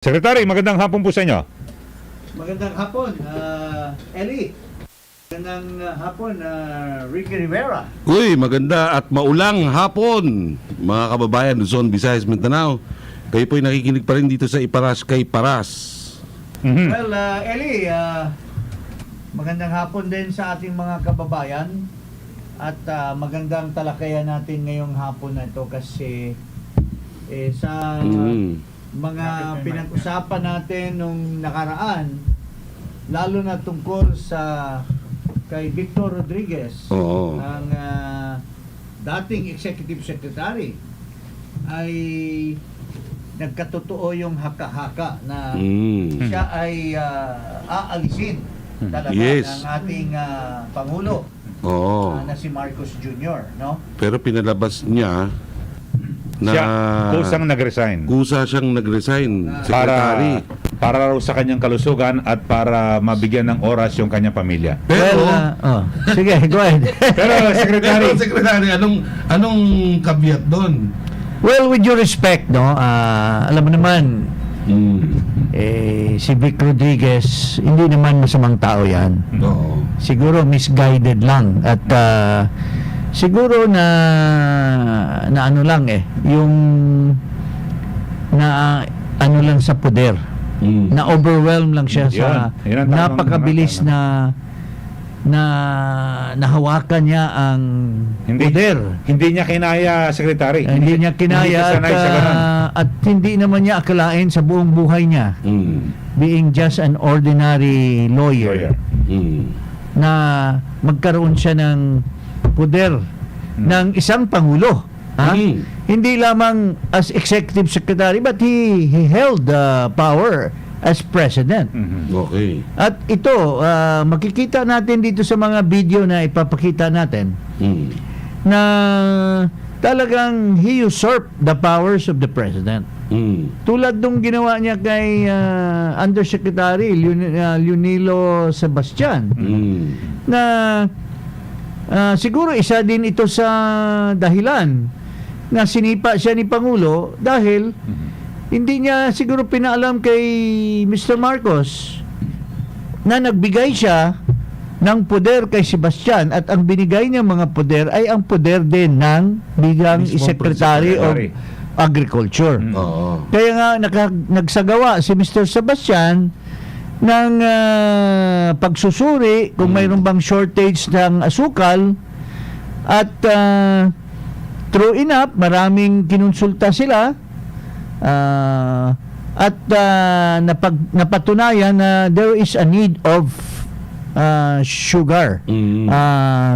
Secretary, magandang hapon po sa inyo. Magandang hapon, Eli. Magandang hapon, Ricky Rivera. Uy, maganda at maulang hapon, mga kababayan, Luzon, Visayas, Mindanao. Kayo po'y nakikinig pa rin dito sa Iparas kay Paras. Well, Eli, magandang hapon din sa ating mga kababayan. At magandang talakayan natin ngayong hapon na ito kasi sa mga pinag-usapan natin nung nakaraan, lalo na tungkol sa kay Victor Rodriguez, Oo. ang dating executive secretary, ay nagkatotoo yung haka-haka na siya ay aalisin talaga Yes. ng ating Pangulo Oo. na si Marcos Jr., no? Pero pinalabas niya na Siya, kusang nag-resign. kusa siyang nag-resign, secretary. Para raw sa kanyang kalusugan at para mabigyan ng oras yung kanyang pamilya. Pero, Sige, go ahead. Pero, Secretary, pero, secretary, anong kabiat doon? Well, with due respect, no, alam mo naman, si Vic Rodriguez, hindi naman masamang tao yan. Oo. Siguro misguided lang. At siguro na ano lang yung na ano lang sa poder. Na overwhelm lang siya sa Yun ang tamang napakabilis na nahawakan niya ang poder. Hindi niya kinaya, Secretary. Hindi niya kinaya Hindi siya sanay sa ganun. at hindi naman niya akalain sa buong buhay niya, being just an ordinary lawyer, na magkaroon siya ng poder ng isang pangulo. Ha? Hindi lamang as executive secretary, but he held the power as president. Okay. At ito, makikita natin dito sa mga video na ipapakita natin na talagang he usurped the powers of the president. Tulad nung ginawa niya kay Undersecretary Leonilo Sebastian, na siguro isa din ito sa dahilan na sinipa siya ni Pangulo dahil hindi niya siguro pinaalam kay Mr. Marcos na nagbigay siya ng poder kay Sebastian at ang binigay niya mga poder ay ang poder din ng bilang Mismong Secretary of Agriculture. Oo. Kaya nga nagsagawa si Mr. Sebastian ng pagsusuri kung mayroon bang shortage ng asukal at true enough, maraming kinonsulta sila at napatunayan na there is a need of sugar.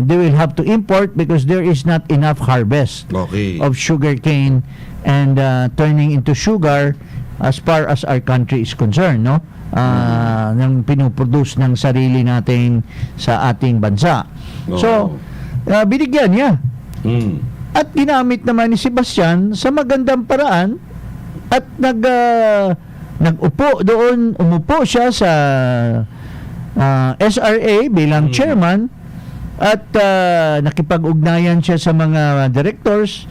They will have to import because there is not enough harvest Okay. of sugar cane and turning into sugar as far as our country is concerned, no? Nang pinuproduce ng sarili natin sa ating bansa. So, binigyan niya. At ginamit naman ni Sebastian sa magandang paraan at umupo siya sa SRA bilang chairman at nakipag-ugnayan siya sa mga directors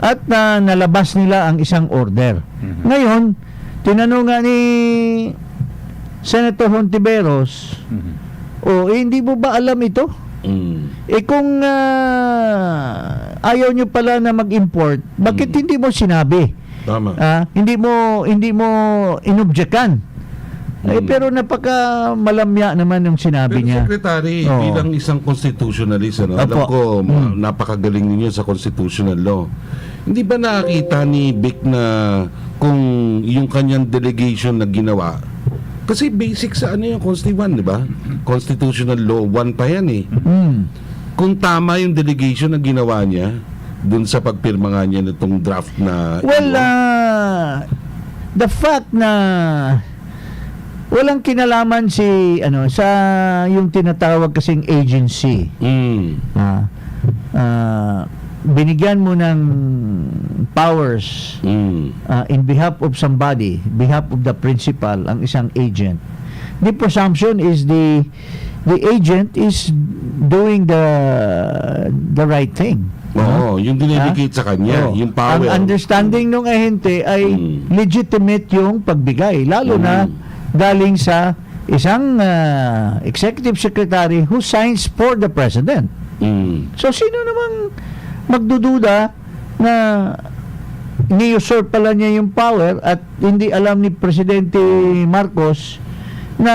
at nalabas nila ang isang order. Ngayon, tinanong nga ni Senator Hontiveros, hindi mo ba alam ito? Kung ayaw nyo pala na mag-import, bakit hindi mo sinabi? Tama. Hindi mo inobjekan. Pero napaka malamya naman yung sinabi Pero niya. secretary, Oo. bilang isang constitutionalist, alam Opo. ko napakagaling ninyo sa constitutional law. Hindi ba nakakita ni Vic na kung yung kanyang delegation na ginawa, kasi basic sa ano yung Constitution 1, di ba? Constitutional law 1 pa yan eh. Kung tama yung delegation na ginawa niya dun sa pagpirma nga niya nitong draft na Well, the fact na walang kinalaman sa yung tinatawag kasing agency. Binigyan mo ng powers in behalf of somebody, behalf of the principal, ang isang agent. The presumption is the agent is doing the right thing. Oo, yung dinedicate sa kanya, Oo. yung power. Ang understanding ng ahente ay legitimate yung pagbigay, lalo na galing sa isang executive secretary who signs for the president. Mm. So sino namang magdududa na ni-usurp pala niya yung power at hindi alam ni Presidente Marcos na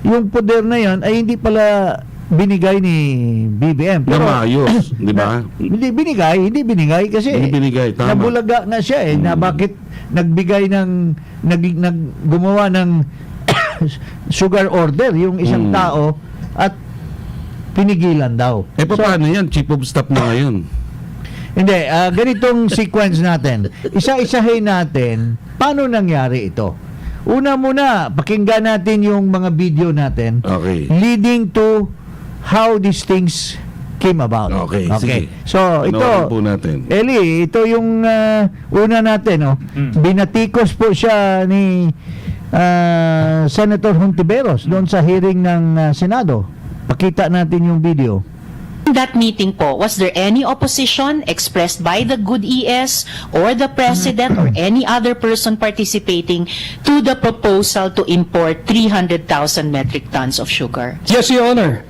yung poder na yan ay hindi pala binigay ni BBM. Na maayos, di ba? Hindi binigay kasi Hindi binigay, tama. nabulaga na siya na bakit nagbigay ng gumawa ng sugar order yung isang tao at pinigilan daw. Paano yan? Chief of staff na ngayon. Hindi, ganitong sequence natin. Isa-isahin natin paano nangyari ito. Una muna, pakinggan natin yung mga video natin Okay. leading to how these things came about. Okay, sige. So, ito, Panoorin po natin. Eli, ito yung una natin. Oh. Binatikos po siya ni Senator Hontiveros doon sa hearing ng Senado. Pakita natin yung video. That meeting po, was there any opposition expressed by the good ES or the President or any other person participating to the proposal to import 300,000 metric tons of sugar? Yes, Your Honor.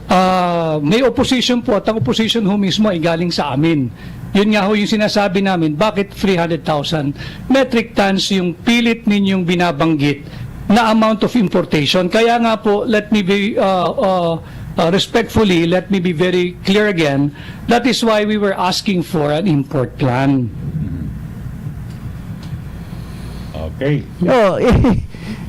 May opposition po at ang opposition ho mismo ay galing sa amin. Yun nga ho yung sinasabi namin, bakit 300,000 metric tons yung pilit ninyong binabanggit na amount of importation. Kaya nga po, let me be respectfully, let me be very clear again. That is why we were asking for an import plan. Okay.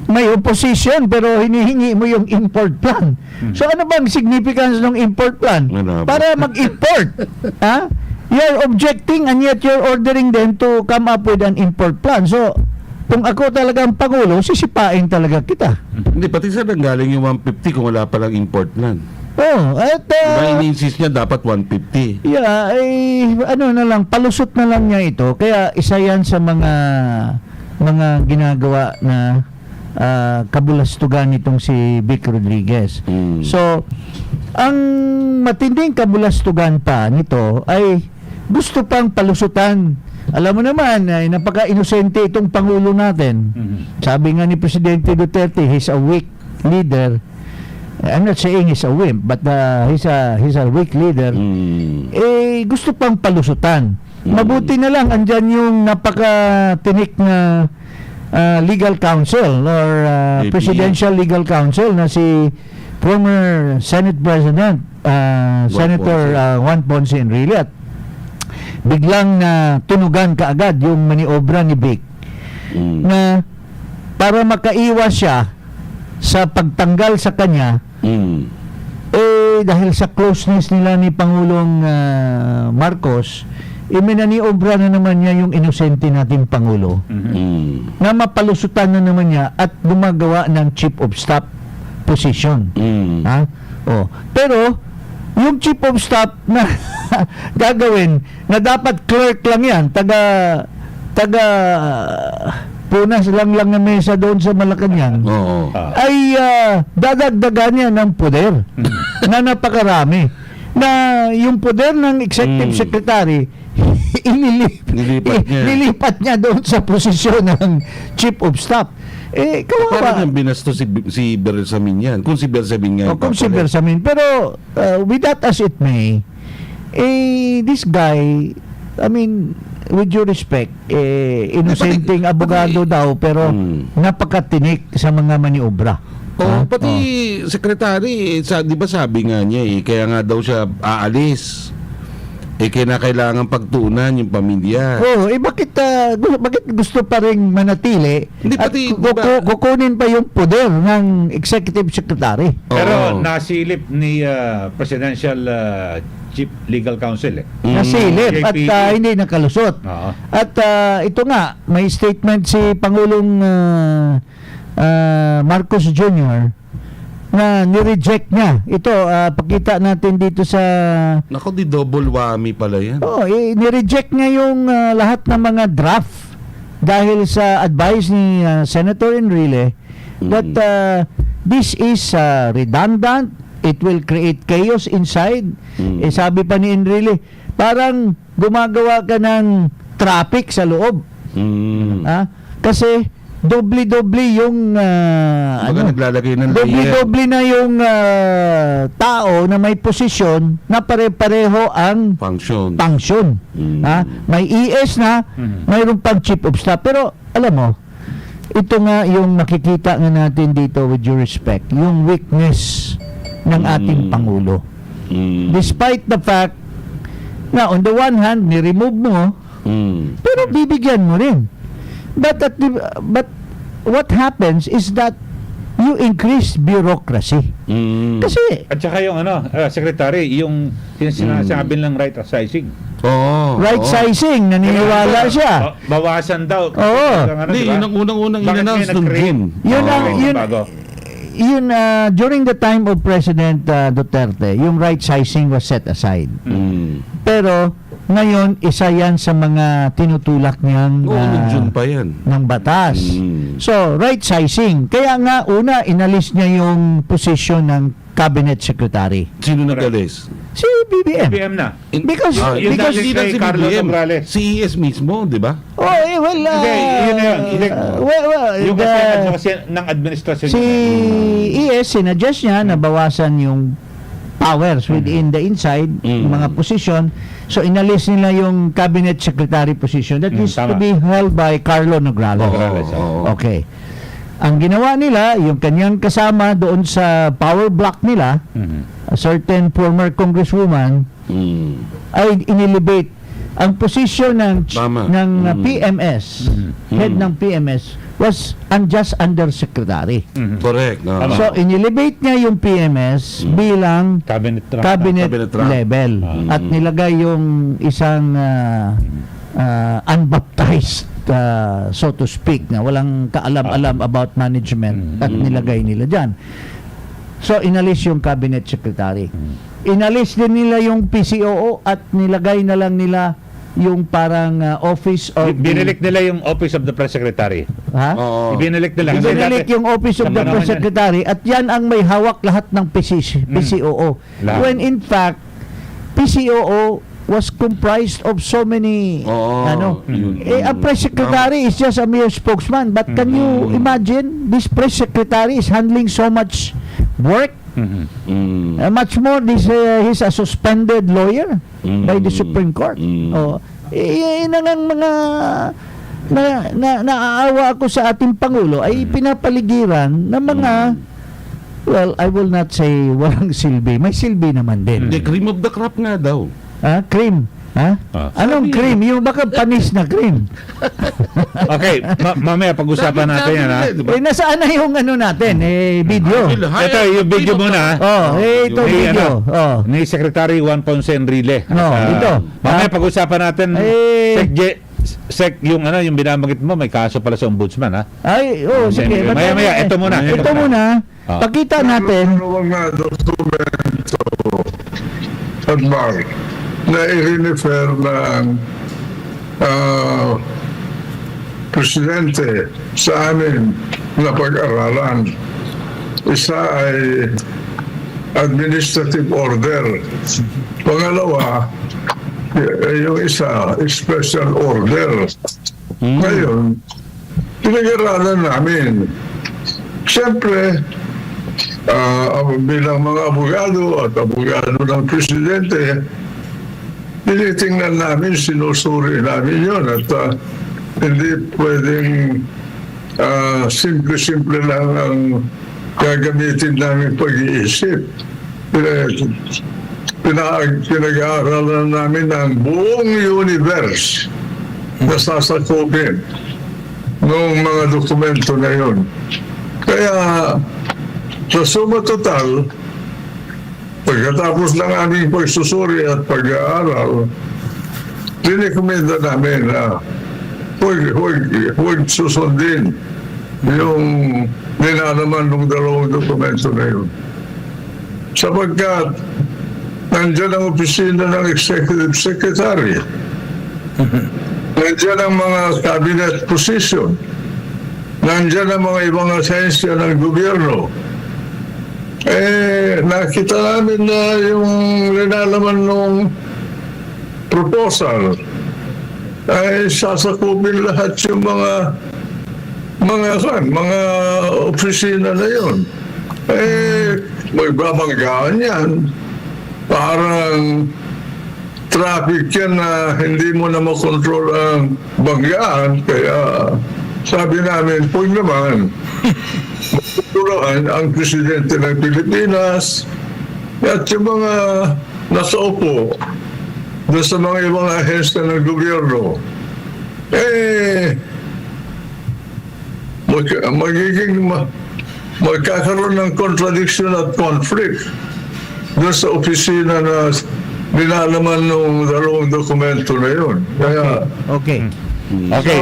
May opposition pero hinihingi mo yung import plan. So ano bang significance ng import plan? Ano ba? Para mag-import. Ha? You're objecting and yet you're ordering them to come up with an import plan. So kung ako talaga ang Pangulo, sisipain talaga kita. Hindi, pati sa nanggaling yung 150 kung wala palang import plan. Oh, at Diba, ini-insist niya dapat 150. yeah, ano na lang, palusot na lang niya ito. Kaya isa yan sa mga ginagawa na kabulastugan nitong si Vic Rodriguez. So, ang matinding kabulastugan pa nito ay gusto pang palusutan. Alam mo naman, ay napaka-inosente itong Pangulo natin. Sabi nga ni Presidente Duterte, he's a weak leader. I'm not saying he's a wimp, but he's a weak leader. Gusto pang palusutan. Mabuti na lang, andyan yung napaka-tinik na legal counsel or APA. presidential legal counsel na si former Senate President Senator Juan Ponce Enrile at biglang tunugan kaagad yung maniobra ni Vic na para makaiwas siya sa pagtanggal sa kanya dahil sa closeness nila ni Pangulong Marcos minaniobra na naman niya yung inosente nating Pangulo na mapalusutan na naman niya at gumagawa ng chief of staff position. Ha? Pero yung chief of staff na gagawin na dapat clerk lang yan, taga punas lang na mesa doon sa Malacanang, Oo. ay dadagdagan niya ng poder na napakarami. Na yung poder ng executive secretary nilipat niya doon sa posisyon ng chief of staff. Parang Kawawa. yung binasto si Bersamin yan. Kung si Bersamin nga. Kung si Bersamin. Pero, with that as it may, this guy, I mean, with due respect, inosenteng abogado daw, pero napakatinik sa mga maniobra. Pati sekretary, di ba sabi nga niya kaya nga daw siya aalis. Kailangan pagtuunan yung pamilya. Bakit gusto pa rin manatili Hindi, at pati, kukunin pa yung poder ng executive secretary? Pero Oo. nasilip ni Presidential Chief Legal Counsel Nasilip at JPE. hindi nakalusot. Oo. At ito nga, may statement si Pangulong Marcos Jr. na nireject niya. Ito, pakita natin dito sa... Nako, di double whammy pala yan. nireject niya yung lahat ng mga draft dahil sa advice ni Senator Enrile that this is redundant, it will create chaos inside. Sabi pa ni Enrile, parang gumagawa ka ng traffic sa loob. Kasi doble-doble yung naglalagay ng layer. doble-doble na yung tao na may posisyon na pare-pareho ang Function. May ES na, mayroon pang chief of staff. Pero alam mo, ito nga yung makikita nga natin dito, with due respect, yung weakness ng ating Pangulo. Despite the fact na on the one hand, ni-remove mo, pero bibigyan mo rin. But what happens is that you increase bureaucracy. Kasi At saka yung secretary, yung sinasabi ng right sizing. right sizing, naniniwala siya. Bawasan daw. Oo. Hindi, yun ang unang-unang Bakit in-announce kayo nung nag-create? June. Yun during the time of President Duterte, yung right sizing was set aside. Pero ngayon, isa yan sa mga tinutulak niyang Noong June pa yan. ng batas. So, right sizing. Kaya nga, una, inalis niya yung posisyon ng cabinet secretary. Sino nag-alis? Si BBM. BBM na. Because, Yun because, dahil Hindi lang si kay Carlos BBM. Nograles. Si ES mismo, di ba? well, Hindi, yun na yun. Yung kasi the- advocacy ng administrasyon. si ES, sinuggest niya na bawasan yung powers within the inside, mga posisyon. So, inalis nila yung cabinet secretary position that is to tama. be held by Carlo Nograles. Nograles, oo. Okay. Ang ginawa nila, yung kanyang kasama doon sa power block nila, a certain former congresswoman, ay inelevate ang posisyon ng Tama. PMS, head ng PMS, was just undersecretary. Correct. Tama. So, inelevate niya yung PMS bilang Cabinet rank. cabinet Cabinet rank. level at nilagay yung isang unbaptized so to speak na walang kaalam-alam about management at nilagay nila dyan. So, inalis yung cabinet secretary. Inalis din nila yung PCOO at nilagay na lang nila yung parang office of Binilik nila yung Office of the Press Secretary. ha? Oo. Ibinilik nila. Kasi Ibinilik dati- yung Office of the Tama Press naman yan. Secretary at yan ang may hawak lahat ng PCOO. Lahat. When in fact, PCOO was comprised of so many ang press secretary is just a mere spokesman, but can you imagine this press secretary is handling so much work, much more this he's a suspended lawyer by the Supreme Court. Yun ang mga naaawa ako sa ating Pangulo ay pinapaligiran ng mga well, I will not say walang silbi. May silbi naman din. The cream of the crop nga daw. Cream. Anong cream? Yung baka panis na cream. Okay, mamaya pag-usapan natin yan, ha? Di ba? Nasaan na yung natin? Video. Ito, yung video muna, ha? Ito video. Ni Secretary Juan Ponce Enrile. Ito. Mamaya pag-usapan natin, Sec, yung binabanggit mo, may kaso pala sa ombudsman, ha? Sige. Maya, ito muna. Ito muna. Pakita natin. Mga dokumento at mark na i-refer ng presidente sa amin na pag-aralan. Isa ay administrative order. Pangalawa, yung isa, special order. Ngayon, pinag-aralan namin. Siyempre, bilang mga abogado at abogado ng presidente, tinitingnan namin, sinusuri namin yun at hindi pwedeng simple-simple lang ang gagamitin namin pag-iisip. Pinag-aaralan namin ang buong universe na sasakupin ng mga dokumento na yun. Kaya sa suma total, pagkatapos ng aming pagsusuri at pag-aaral, dinikomenda namin na huwag susundin yung nilalaman ng dalawang dokumento na yun. Sapagkat nandyan ang opisina ng Executive Secretary, nandyan ang mga cabinet position, nandyan ang mga ibang asensya ng gobyerno. nakita namin na yung linalaman ng proposal ay sasakupin lahat yung mga opisina na yun. May babanggaan yan. Parang traffic yan na hindi mo na makontrol ang banggaan. Kaya sabi namin, huwag naman. Matutulungan ang presidente ng Pilipinas at yung mga nakaupo doon sa mga ibang ahensya ng gobyerno. Magkakaroon ng contradiction at conflict doon sa opisina na nilalaman ng dalawang dokumento na yun. Kaya, Okay. Okay.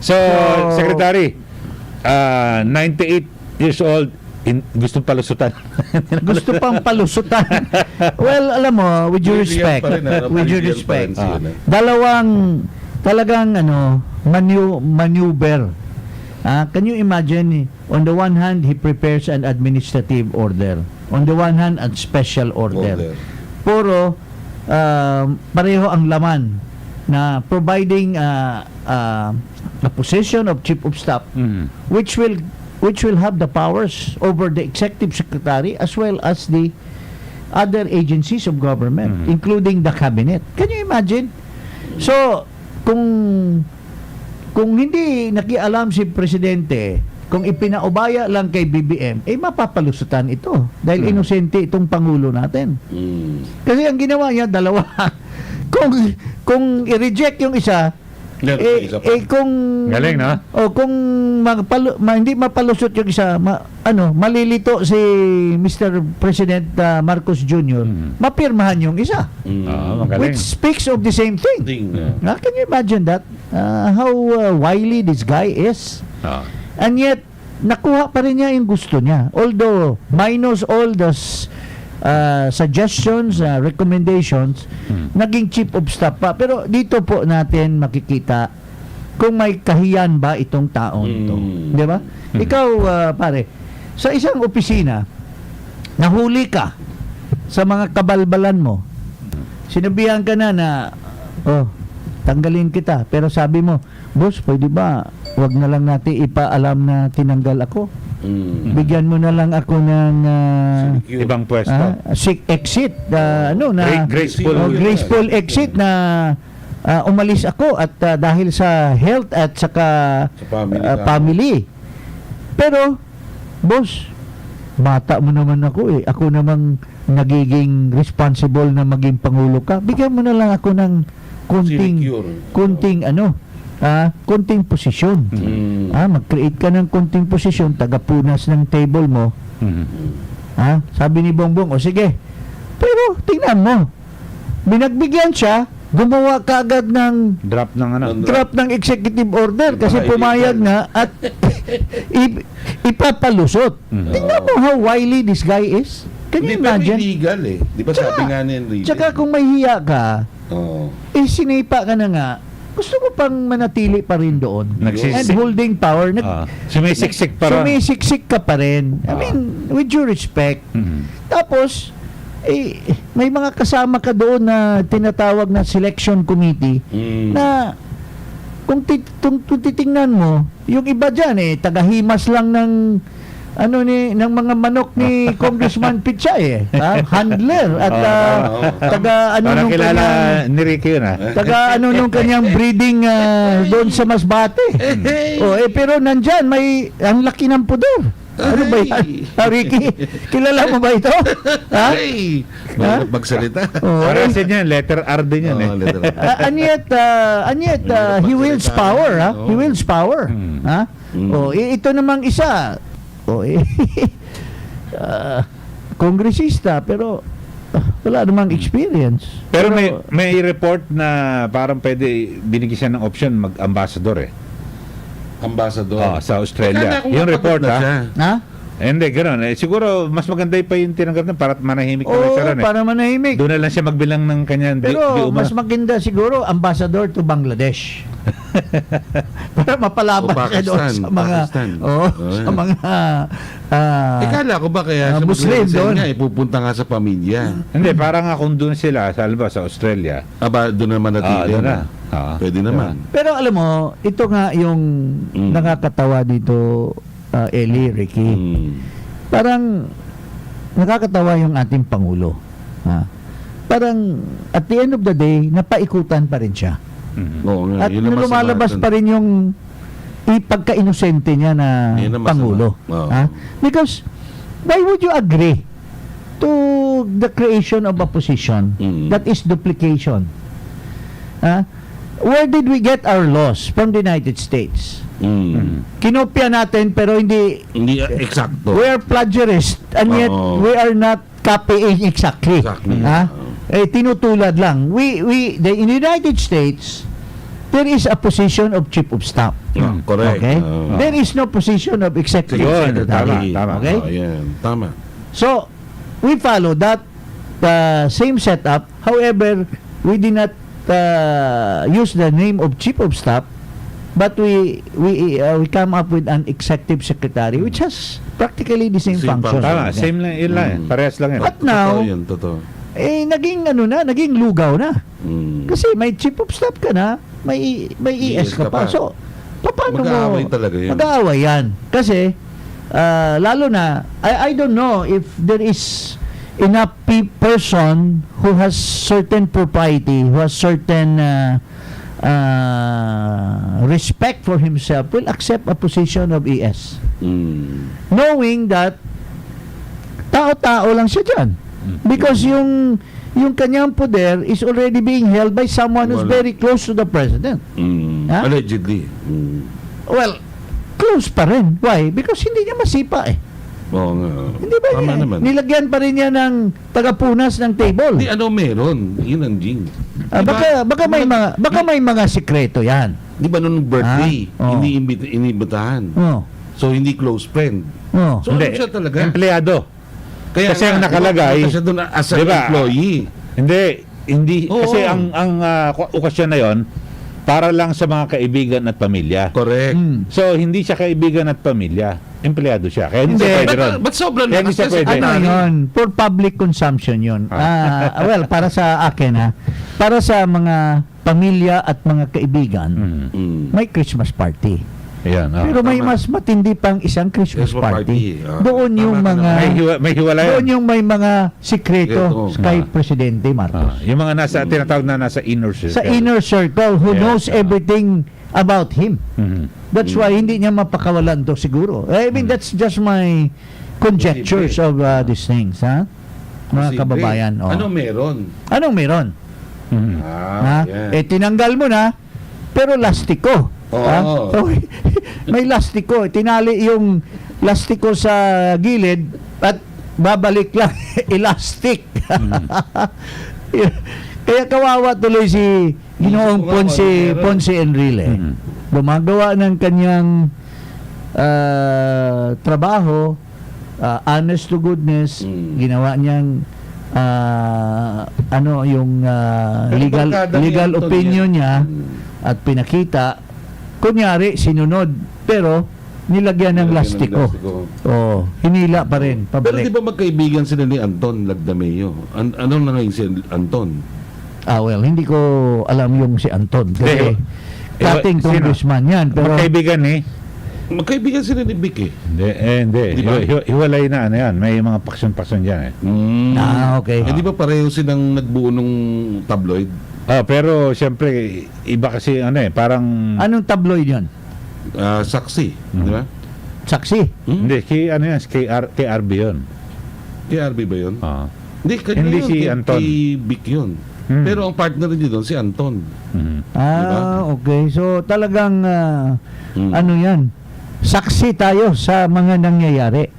So, So, Secretary, 98 years old, gusto palusutan. gusto pang palusutan. Well, alam mo, with due Brilliant respect, pa rin, with due brilliant respect, pa rin sila. dalawang talagang maneuver. Can you imagine, on the one hand, he prepares an administrative order. On the one hand, a special order. Puro, pareho ang laman na providing a position of chief of staff which will have the powers over the executive secretary as well as the other agencies of government, including the cabinet. Can you imagine? So, kung hindi nakialam si presidente, kung ipinaubaya lang kay BBM, mapapalusutan ito dahil inosente itong pangulo natin. Kasi ang ginawa niya, dalawa. kung i-reject yung isa, kung Galing, no? kung hindi mapalusot yung isa, malilito si Mr. President Marcos Jr., mapirmahan yung isa. Magaling. Which speaks of the same thing. Can you imagine that? How wily this guy is? And yet, nakuha pa rin niya yung gusto niya. Although, minus all the suggestions, recommendations, naging chief of staff pa. Pero dito po natin makikita kung may kahiyan ba itong taong ito. Di ba? Ikaw, pare, sa isang opisina, nahuli ka sa mga kabalbalan mo, sinabihan ka na, tanggalin kita. Pero sabi mo, boss, pwede ba wag na lang natin ipaalam na tinanggal ako? Bigyan mo na lang ako ng Ibang pwesto. exit, graceful exit na umalis ako at dahil sa health at saka family. Pero, boss, bata mo naman ako eh. Ako namang nagiging responsible na maging pangulo ka. Bigyan mo na lang ako ng konting posisyon. Mag-create ka ng konting posisyon, tagapunas ng table mo. Sabi ni Bongbong, sige. Pero tingnan mo, binagbigyan siya, gumawa kaagad ng draft ng executive order kasi pumayag na at ipapalusot. Tingnan mo how wily this guy is. Can you imagine? Illegal eh. Di ba sabi nga niya illegal? Tsaka kung may hiya ka, sinipa ka na nga, gusto ko pang manatili pa rin doon. And holding power. Sumisiksik pa rin. Sumisiksik ka pa rin. I mean, with due respect. Tapos, may mga kasama ka doon na tinatawag na selection committee na kung titingnan mo, yung iba dyan tagahimas lang ng ng mga manok ni Congressman Pichay handler at nung kilala ni Ricky yun nung kanyang breeding doon sa Masbate. Pero nandyan ang laki ng poder. Ano ba yan? Ricky, kilala mo ba ito? Magsalita. Parasin yan, letter R din yan And yet, he wields power. He wields power. Ito namang isa, kongresista, pero wala namang experience. Pero may report na parang pwede binigyan siya ng option mag-ambassador Ambassador. sa Australia. Yung report hindi, gano'n. Siguro, mas maganda pa yung tinanggap na para manahimik na siya ron para manahimik. Doon na lang siya magbilang ng kanyang Pero mas maganda siguro, ambassador to Bangladesh. Para mapalaban O siya doon Pakistan, sa mga Pakistan. sa mga kala ko ba kaya siya Muslim magre-resign doon. nga, ipupunta nga sa pamilya. Hindi, parang nga kung doon sila, sa Australia. Aba, doon naman natili. doon na. Pwede naman. Pero alam mo, ito nga yung nakakatawa dito, Eli, Ricky. Mm. Parang nakakatawa yung ating Pangulo. Ha? Parang at the end of the day, napaikutan pa rin siya. Oo nga, At yun ang masama lumalabas dun. pa rin yung ipagka-inosente niya na Yun ang masama. Pangulo. Oo. Ha? Because, why would you agree to the creation of a position that is duplication? Ha? Where did we get our laws? From the United States. Kinopya natin pero hindi Hindi eksakto. we are plagiarists and yet Oo. we are not copying exactly. Exactly. Ha? Tinutulad lang. In the United States, there is a position of chief of staff. Correct. Okay? Oo. There is no position of executive Yun, secretary. tama. Okay? Yan. Tama. So, we follow that same setup. However, we did not use the name of chief of staff, but we come up with an executive secretary which has practically the same Same function. Tama, Okay? same lang, yun lang. Parehas lang yun. But now, Totoo yan, totoo. naging lugaw na. Mm. Kasi may chief of staff ka na, may ES ka pa. So, paano mo? Mag-aaway talaga yan. Mag-aaway yan. Kasi, lalo na, I don't know if there is enough person who has certain propriety, who has certain respect for himself, will accept a position of ES. Knowing that, tao-tao lang siya dyan. Because yung kanyang poder is already being held by someone who's Wala. very close to the president. Ha? Allegedly. Well, close pa rin. Why? Because hindi niya masipa eh. Oo nga. Hindi ba Tama niya? naman. Nilagyan pa rin niya ng tagapunas ng table. Di ano meron? Yun ang jing. Baka may mga sikreto yan. Di ba nung birthday, Oo. hindi inibitahan. Oh. So, hindi close friend. Oh. So, ano siya talaga? Empleyado. Kasi ang nakalagay, punta siya doon as an di ba? employee. Hindi, Oo. kasi ang okasyon na yon para lang sa mga kaibigan at pamilya. Correct. So, hindi siya kaibigan at pamilya. Empleyado siya. Kaya hindi Hindi. siya pwede ron. Ba't sobrang Kaya hindi lakas siya kasi? pwede. Ano yun? For public consumption yun. Well, para sa akin ha, para sa mga pamilya at mga kaibigan, may Christmas party. Ayan, Pero may tama. mas matindi pang isang Christmas Christmas party. party. Doon yung Tama ka mga may hiwalay. doon yung may mga sikreto Sikreto. kay Presidente Marcos. Yung mga tinatawag na nasa inner circle. Sa inner circle who Yes, knows everything about him. Mhm. That's why hindi niya mapakawalan to siguro. I mean, that's just my conjectures of these things, ha? Mga Posible. kababayan. Oh. Ano meron? Anong meron? Mhm. Ha? yan. Tinanggal mo na, pero lastiko. Oo. Ha? May lastiko. Tinali yung lastiko sa gilid at babalik lang elastic. Kaya kawawa tuloy si Ginoong Ponce Enrile. Gumagawa ng kanyang trabaho, honest to goodness, ginawa niyang legal barkada ni legal Anton opinion yan. niya at pinakita. Kunyari sinunod pero nilagyan ng lastiko. Oh, hinila pa rin Pero pabalik. di ba magkaibigan sila ni Anton Lagdameo? Ano na ngayon si Anton? Well, hindi ko alam yung si Anton kasi Hindi. dating Sino? congressman yan pero Magkaibigan eh. Magkaibigan sila ni Vic eh. Hindi. Di ba? Hiwalay na ano yan. May mga pakson-pakson dyan eh. okay. Eh di ba pareho silang nagbuo nung tabloid? Pero siyempre, iba kasi parang... Anong tabloid yun? Saksi, di ba? Saksi. Hindi, KRB yun. KRB ba yun? Ah. Hindi, kanya Hindi yun, si kay- Anton. Kay Vic yun. Pero ang partner niya doon si Anton. Mhm. Okay. So talagang ano yan? Saksi tayo sa mga nangyayari.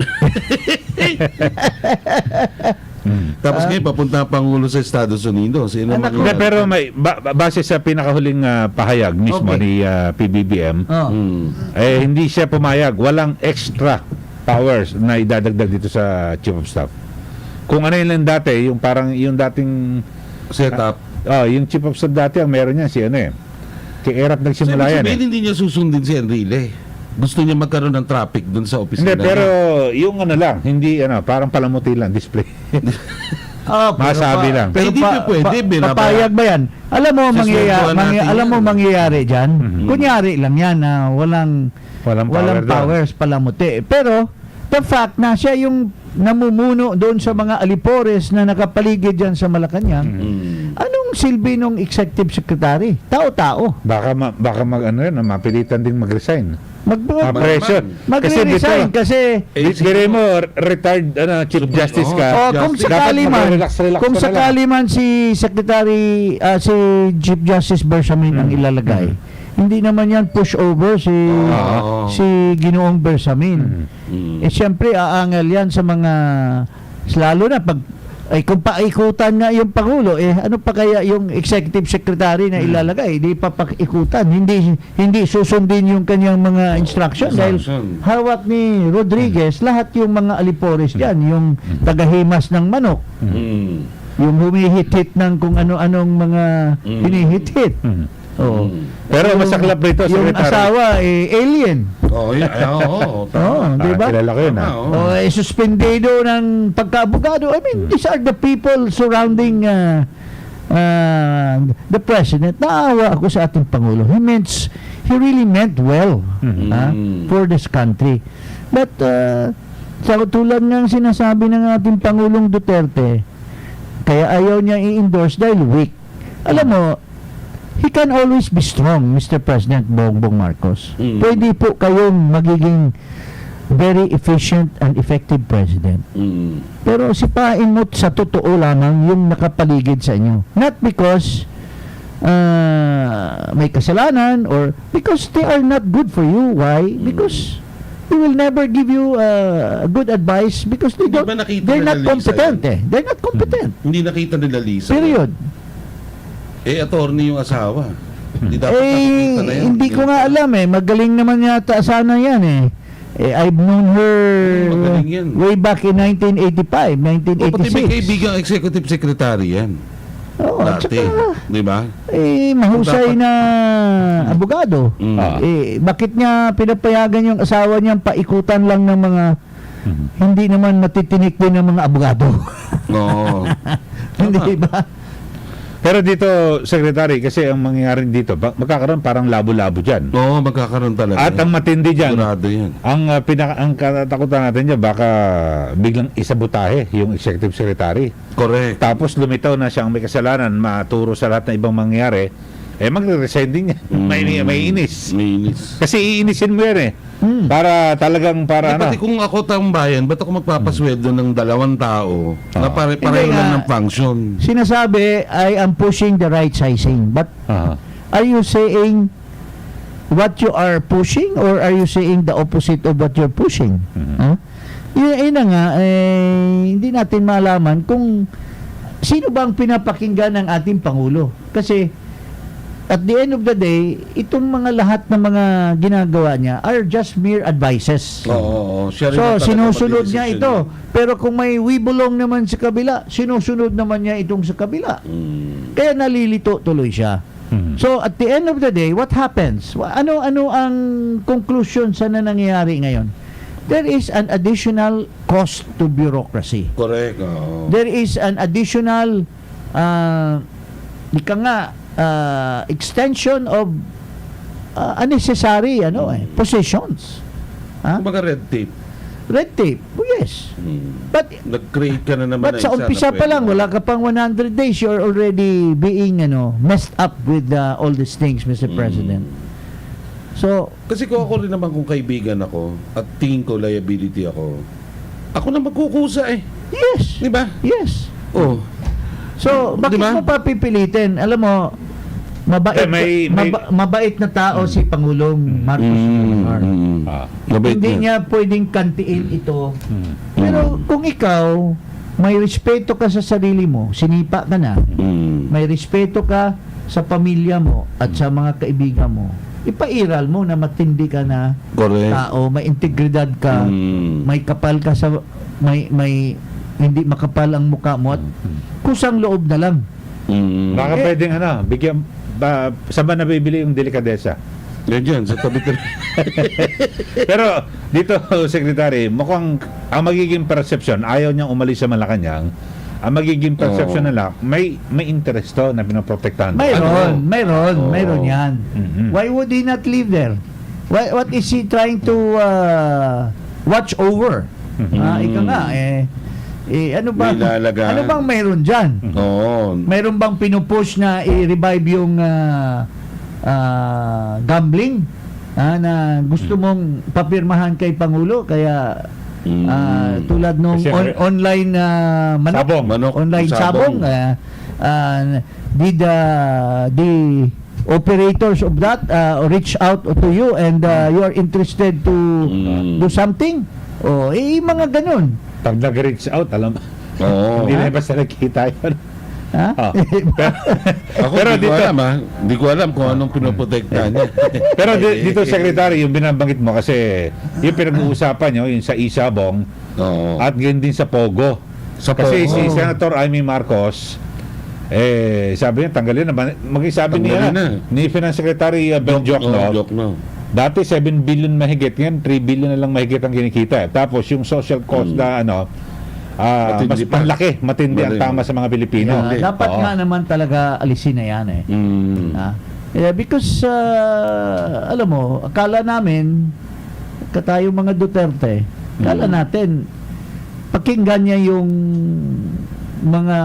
Tapos ngayon papunta ang Pangulo sa Estados Unidos. Sino Anak mga- Hindi, pero may base sa pinakahuling pahayag mismo Okay. ni PBBM, Oh. hindi siya pumayag. Walang extra powers na idadagdag dito sa Chief of Staff. Kung ano yun lang dati, yung parang yung dating setup. yung Chief of Staff dati ang meron niya si Kay Erap nagsimula yan eh. Hindi niya susundin si Enrile. Gusto niya magkaroon ng traffic dun sa opisina. Hindi, pero yung ano lang, hindi parang palamuti lang, display. Masabi lang. Pero hindi pa pwede, papayag ba yan? Alam mo, Suswentuhan natin alam mo yan. mangyayari dyan? Kunyari lang yan na walang Walang power doon. powers palamuti. Pero, the fact na siya yung namumuno doon sa mga alipores na nakapaligid dyan sa Malacanang, anong silbi nung executive secretary? Tao-tao. Baka mapilitan din mag-resign. Mag-pressure. Magre-resign kasi Bigay mo, retired Chief Justice ka. kung Justice. sakali Dapat man, mag-relax kung ka na lang. sakali man si Secretary, si Chief Justice Bersamin ang ilalagay, hindi naman yan push over si Ginoong Bersamin. Eh siyempre aangal yan sa mga, lalo na pag kung paikutan nga yung Pangulo, ano pa kaya yung Executive Secretary na ilalagay? Hindi papaikutan, hindi susundin yung kanyang mga instruction dahil hawak ni Rodriguez lahat yung mga alipores diyan, yung tagahimas ng manok, yung humihit-hit ng kung ano-anong mga hinihit-hit. Oo. Pero masaklap rito, Yung Secretary. asawa alien. Oo, Di ba? Kilala ko yun, Suspendido ng pagkaabogado. I mean, these are the people surrounding the president. Naawa ako sa ating Pangulo. He really meant well for this country. But sa tulad ng sinasabi ng ating Pangulong Duterte, kaya ayaw niya i-endorse dahil weak. Alam mo, he can always be strong, Mr. President Bongbong Marcos. Pwede po kayong magiging very efficient and effective president. Pero sipain mo sa totoo lamang yung nakapaligid sa inyo. Not because may kasalanan or because they are not good for you. Why? Because they will never give you good advice because Hindi ba nakita they're nila, not Lisa, competent yan? They're not competent. Hindi nakita nila, Lisa. Period. Attorney yung asawa. Hindi dapat nakikita na yan. Hindi ko nga alam magaling naman yata sana yan I've known her Magaling yan. way back in 1985, Pati may 1986. kaibigang executive secretary yan. Oo, at Dati. saka, Di ba? mahusay Dapat- na abogado. Bakit niya pinapayagan yung asawa niyang paikutan lang ng mga hindi naman matitinik din ng mga abogado? Oo. Hindi ba? Pero dito, Secretary, kasi ang mangyayari dito, magkakaroon parang labo-labo dyan. Oo, magkakaroon talaga. At ang matindi dyan, Sigurado yan. ang katatakutan natin dyan, baka biglang isabotahe yung Executive Secretary. Correct. Tapos lumitaw na siyang may kasalanan, maturo sa lahat ng ibang mangyayari, magre-resign din niya. May inis. May inis. Kasi iinisin mo yan Para talagang, Pati kung ako tambayan, ba't ako magpapasweldo ng 2 tao na pareho Hindi lang nga. ng function? Sinasabi, I am pushing the right sizing. But are you saying what you are pushing or are you saying the opposite of what you're pushing? Yun na nga, hindi natin malaman kung sino ba ang pinapakinggan ng ating Pangulo. Kasi at the end of the day, itong mga lahat ng mga ginagawa niya are just mere advices. Oo. Siya rin So, ang talaga sinusunod niya mag-decision ito. Pero kung may wibulong naman sa kabila, sinusunod naman niya itong sa kabila. Kaya nalilito tuloy siya. So, at the end of the day, what happens? Ano ang conclusion sa nangyayari ngayon? There is an additional cost to bureaucracy. Correct. Oo. There is an additional extension of unnecessary positions. Kumbaga red tape. Red tape. Oh, yes. But Nag-create ka na naman But ng sa isa umpisa na pa lang, pwede. wala ka pang 100 days, you're already being messed up with all these things, Mr. President. So, Kasi kung ako rin naman kung kaibigan ako at tingin ko liability ako na magkukusa yes. Di ba? Yes. Oh. So, bakit Diba? mo pa pipilitin? Alam mo, mabait, mabait na tao si Pangulong Marcos Jr. Mabait Hindi niya. niya pwedeng kantiin ito. Pero kung ikaw, may respeto ka sa sarili mo, sinipa ka na, may respeto ka sa pamilya mo at sa mga kaibigan mo, ipairal mo na matindi ka na Correct. tao, may integridad ka, may kapal ka sa may hindi makapal ang mukha mo at kusang loob na lang. Baka pwedeng saan ba nabibili yung delikadesa? Yan dyan, sa tabi Pero dito, Secretary, mukhang ang magiging perception, ayaw niyang umalis sa Malacanang, ang magiging perception nila, may interest to na pinoprotektahan. Mayroon yan. Mhm. Why would he not live there? What is he trying to watch over? Ika nga, ano ba? May lalagaan. Ano bang mayroon dyan? Oo. Mayroon bang pinupush na i-revive yung gambling? Na gusto mong papirmahan kay Pangulo, kaya tulad nung Kasi online manok, Manok. online Sabong. sabong, did the operators of that reach out to you and you are interested to do something? Mga ganun. Pag nag-reach out, alam mo, Oo. hindi na basta nagkita yun. Ha? Ah. Ako Pero hindi ko dito- alam ha. Hindi ko alam kung anong pinoprotektahan niya. Pero dito, Secretary, yung binabanggit mo kasi yung pinag-uusapan nyo, yung sa Isabong Oo. at ganyan din sa Pogo. Sa Kasi Pogo. si Senator Amy Marcos, sabi niya, tanggalin na. Sabi niya, Tanggalin na. ni Finance Secretary Ben Jokno, Joke no. dati 7 billion mahigit, ngayon 3 billion na lang mahigit ang kinikita. Tapos yung social cost na mas Matindi pa. panlaki, matindi ang Matindi. tama sa mga Pilipino. Dapat Oo. nga naman talaga alisin na yan eh. Because alam mo, akala namin tayo mga Duterte, akala natin pakinggan niya yung mga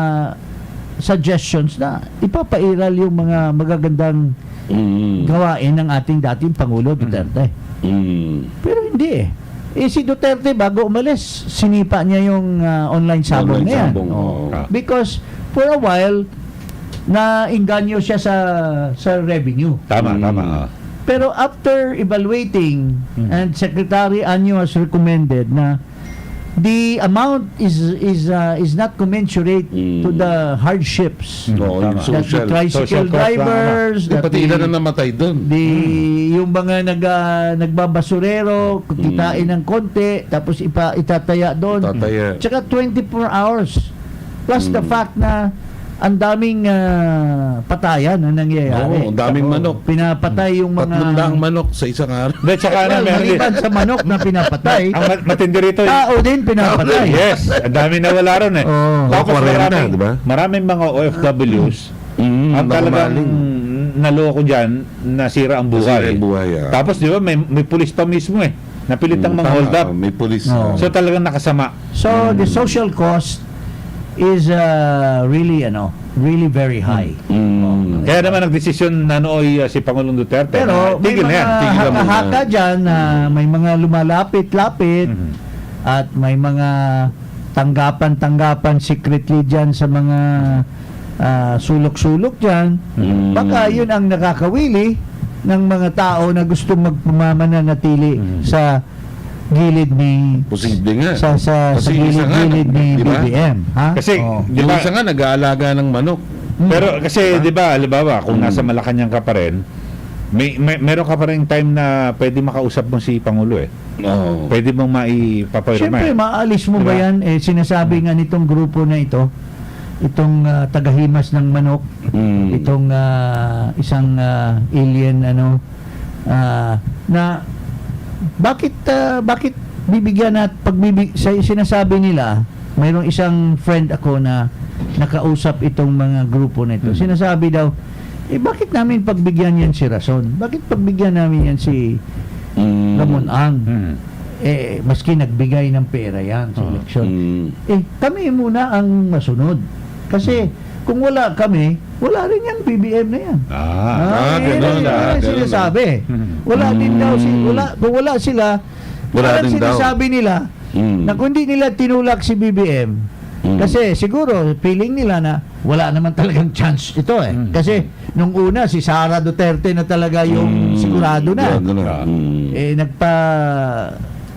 suggestions na ipapairal yung mga magagandang gawain ng ating dating Pangulo Duterte. Pero hindi eh. Si Duterte bago umalis, sinipa niya yung online sabong Online na yan. sabong, oo. Because for a while, nainganyo siya sa revenue. Tama, tama. Pero after evaluating, and Secretary Anyo has recommended na the amount is not commensurate to the hardships Oo, yung Tama. that the social. tricycle social cost drivers, Eh, that pati ilan na namatay doon. yung mga nagbabasurero, kitain ng konti, tapos itataya doon. Tataya. Tsaka 24 hours. Plus the fact na ang daming patayan na nangyayari. Oo, ang daming manok. Pinapatay yung mga... 300 manok sa isang araw. Hindi, tsaka Well, meron din. maliban sa manok na pinapatay, Ang matindi rito, tao din pinapatay. yes, ang dami nawala ron eh. Oo. Tapos 40, di ba? maraming mga OFWs ang talagang naloko dyan, nasira ang buhay. Nasira ang buhay, Tapos di ba, may pulis pa mismo eh. Napilitang mga hold up. May police. Oo. So talagang nakasama. So the social cost is really very high. Kaya naman nagdesisyon na nooy si Pangulong Duterte. Pero may tigil na mga yan. tigil na muna. haka-haka dyan na may mga lumalapit-lapit at may mga tanggapan-tanggapan secretly dyan sa mga sulok-sulok dyan. Baka yun ang nakakawili ng mga tao na gustong magpumamananatili sa gilid ni Posible nga. sa Kasi isa nga, gilid ni di ba? BBM, ha? Kasi, Oo. di Yung ba, isa nga nag-aalaga ng manok. pero kasi di ba, halimbawa, kung nasa Malacanang ka pa rin, meron ka pa rin time na pwede makausap mo si Pangulo eh. Oo. Pwede mong maipapayro Siyempre, maalis mo ba Diba? yan? Sinasabi nga nitong grupo na ito, itong tagahimas ng manok, itong isang alien, na bakit bibigyan at sinasabi nila, mayroong isang friend ako na nakausap itong mga grupo na ito. Sinasabi daw, bakit namin pagbigyan yan si Rason? Bakit pagbigyan namin yan si Ramon Ang? Maski nagbigay ng pera yan sa eleksyon. Kami muna ang masunod. Kasi kung wala kami, wala rin yung BBM na yan. Ganun, Yan ang sinasabi. Wala din daw kung wala sila, Wala din daw. sinasabi nila na kung di nila tinulak si BBM, kasi siguro feeling nila na wala naman talagang chance ito eh. Kasi nung una si Sara Duterte na talaga yung sigurado na. Ganun.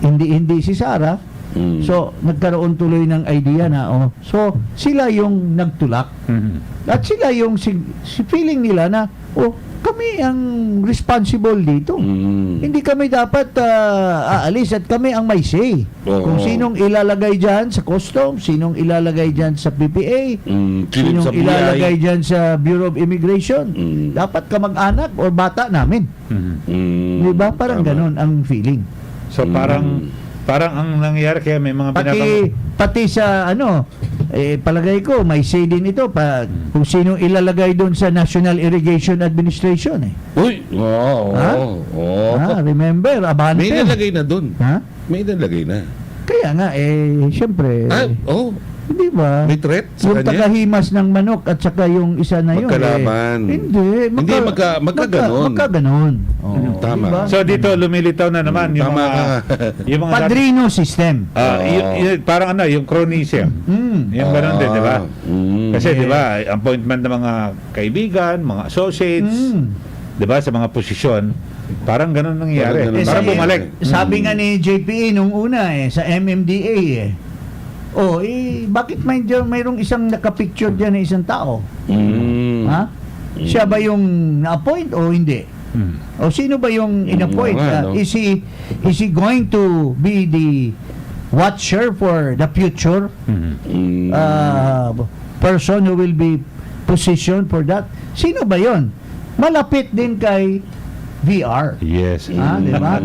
Hindi si Sara, So, nagkaroon tuloy ng idea na, so, sila yung nagtulak. Mhm. At sila yung feeling nila na, kami ang responsible dito. Hindi kami dapat aalis at kami ang may say. Oo. Kung sinong ilalagay dyan sa customs, sinong ilalagay dyan sa PPA, Sinong sinong ilalagay dyan sa Bureau of Immigration, dapat kamag-anak o bata namin. Mhm. Di ba? Parang Tama. ganon ang feeling. So parang ang nangyayari kaya may mga Pati sa palagay ko may say din ito kung sino ilalagay doon sa National Irrigation Administration Uy, oo. Ha? Oo. Remember, Abante. May nalagay na dun. Ha? May nalagay na. Kaya nga syempre, di ba? May threat sa Yung kanya. tagahimas ng manok at saka yung isa na yun. Magkalaban. Hindi. Magkaganon. Magkaganon. Tama. Diba? So dito lumilitaw na naman yung Tama mga ka. yung mga Padrino system. parang yung cronyism. Yung ganun din, di ba? Kasi di ba, appointment ng mga kaibigan, mga associates, di ba, sa mga posisyon, parang ganun nangyayari. Parang ganun. Parang bumalik. Sabi nga ni JPE nung una sa MMDA bakit mayroong isang nakapicture dyan na isang tao? Ha? Siya ba yung na-appoint o hindi? O sino ba yung in-appoint? no? Is he going to be the watcher for the future person who will be positioned for that? Sino ba yon? Malapit din kay VR. Yes. Di ba?